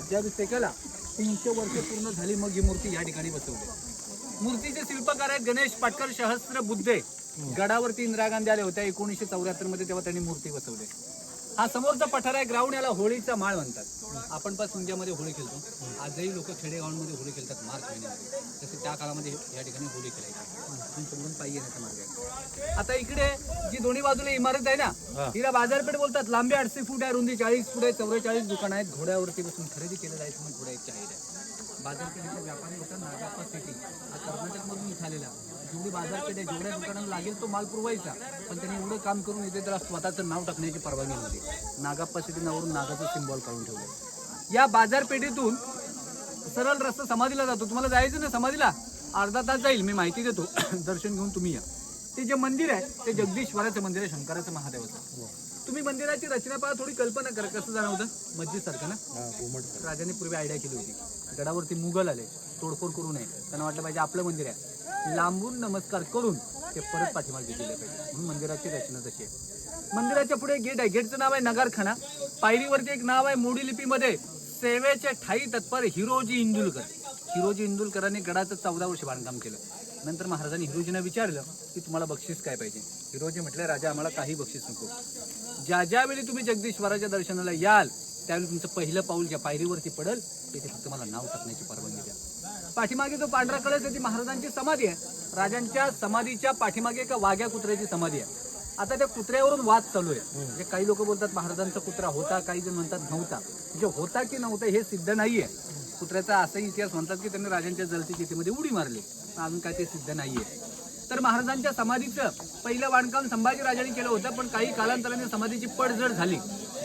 राज्याभिषेकाला 300 वर्ष पूर्ण झाली, मग ही मूर्ती या ठिकाणी बसवली। मूर्तीचे शिल्पकार आहेत गणेश पाटकर सहस्त्र बुद्धे। गडावरती इंदिरा गांधी आल्या होत्या 1974 मध्ये, तेव्हा त्यांनी मूर्ती बसवली। हा समोरचा पठार आहे ग्राउंड, याला होळीचा माळ म्हणतात। आपण पण सुंजामध्ये होळी खेळतो, आजही लोक खेडेगावांमध्ये होळी खेळतात मार्च महिन्यामध्ये, तसे त्या काळामध्ये या ठिकाणी होळी खेळायची। समोरून पायी येण्याचा मार्ग आहे। आता इकडे जी दोन्ही बाजूला इमारत आहे ना, तिला बाजारपेठ बोलतात। लांबी 800 फूट आहे, रुंदी 40 फूट आहे, 44 दुकान आहेत। घोड्यावरती बसून खरेदी केलं जायचं म्हणून घोड्याची आहे। बाजारपेठेचा व्यापारी होता नागाप्पा शेट्टी, हा कर्नाटकमधून इथं जेवढी बाजारपेठ आहे, जेवढ्या दुकानाला लागेल तो माल पुरवायचा, पण त्यांनी एवढं काम करून इथे त्याला स्वतःचं नाव टाकण्याची परवानगी नव्हती। नागाप्पा शेट्टी नावावरून नागाचं सिम्बॉल काढून ठेवलं। या बाजारपेठेतून सरळ रस्ता समाधीला जातो। तुम्हाला जायचं ना समाधीला, अर्धा तास जाईल, मी माहिती देतो दर्शन घेऊन तुम्ही या। ते जे मंदिर आहे ते जगदीश्वराचं मंदिर आहे, शंकराचं महादेवाचं। तुम्ही मंदिराची रचना पहा, थोडी कल्पना करा कसं जाणवतं, मस्जिद सारखं ना। राजाने पूर्वी आयडिया केली होती, गडावरती मुघल आले, तोडफोड करू नये, त्यांना वाटलं पाहिजे आपलं मंदिर आहे, लांबून नमस्कार करून ते परत पाठीमागे गेले पाहिजे, म्हणून मंदिराची रचना तशी आहे। मंदिराच्या पुढे गेट आहे, गेटचं नाव आहे नगारखाना। पायरीवरती एक नाव आहे मोडी लिपीमध्ये, सेवेचे ठाई तत्पर हिरोजी इंदुलकर। हिरोजी इंदुलकरांनी गडाचं 14 वर्ष बांधकाम केलं। नंतर महाराजांनी हिरोजींना विचारलं की तुम्हाला बक्षीस काय पाहिजे। हिरोजी म्हटले, राजा आम्हाला काही बक्षीस नको, ज्या ज्यावेळी तुम्ही जगदीश्वराच्या दर्शनाला याल त्यावेळी तुमचं पहिलं पाऊल ज्या पायरीवरती पडेल तिथे फक्त मला नाव टाकण्याची परवानगी द्या। पाठीमागे जो पांढरा कळस आहे ती महाराजांची समाधी आहे। राजांच्या समाधीच्या पाठीमागे एका वाघ्या कुत्र्याची समाधी आहे। आता त्या कुत्र्यावरून वाद चालू आहे, म्हणजे काही लोक बोलतात महाराजांचा कुत्रा होता, काही जण म्हणतात नव्हता। म्हणजे होता की नव्हता हे सिद्ध नाहीये। कुत्र्याचा असाही इतिहास म्हणतात की त्यांनी राजांच्या जलती शेतीमध्ये उडी मारली, अजून काय ते सिद्ध नाहीये। तर महाराजांच्या समाधीचं पहिलं बांधकाम संभाजी राजांनी केलं होतं, पण काही कालांतराने समाधीची पडझड झाली,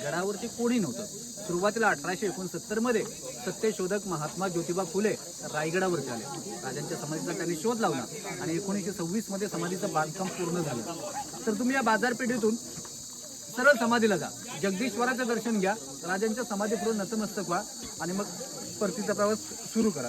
गडावरती कोणी नव्हतं। सुरुवातीला 1869 मध्ये सत्यशोधक महात्मा ज्योतिबा फुले रायगडावरती आले। राजांच्या समाधीचा त्यांनी शोध लावला आणि 1926 मध्ये समाधीचं बांधकाम पूर्ण झालं। तर तुम्ही या बाजारपेठेतून सरळ समाधीला जा, जगदीश्वराचं दर्शन घ्या, राजांच्या समाधीपुढे नतमस्तक व्हा आणि मग परतीचा प्रवास सुरू करा।